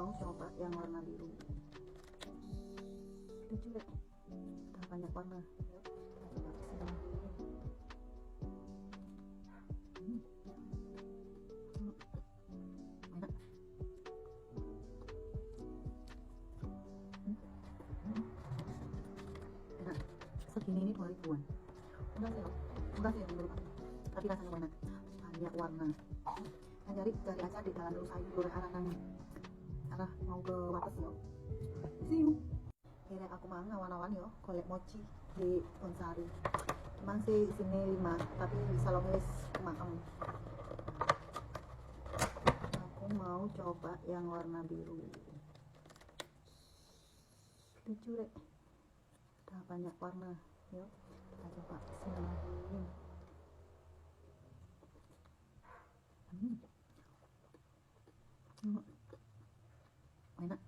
mau coba yang warna biru. Lucu deh, udah banyak warna. Yuk, kita coba kesini. Enak. Enak. Segini ini 2000-an. Murah sih menurut aku. Tapi rasanya enak. Banyak warna. Kan cari aja di dalam terus sayur arah mau ke Wates yo. See you. Kira aku mang awan-awan yo golek mochi di Bonsari. Emang sih sini 5, tapi bisa longis maem. Aku mau coba yang warna biru. Lucu deh. Udah banyak warna. Yuk, kita coba bismillahirrahmanirrahim. Enak.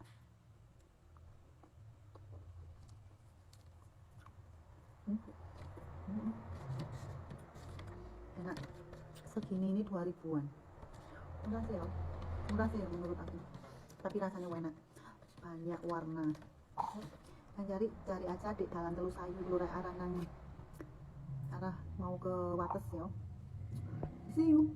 Enak. Segini ini 2000-an. Murah sih menurut aku. Tapi rasanya enak. Banyak warna. Kan cari aja di dalam terus sayur lurah arah mau ke Wates yo. See you.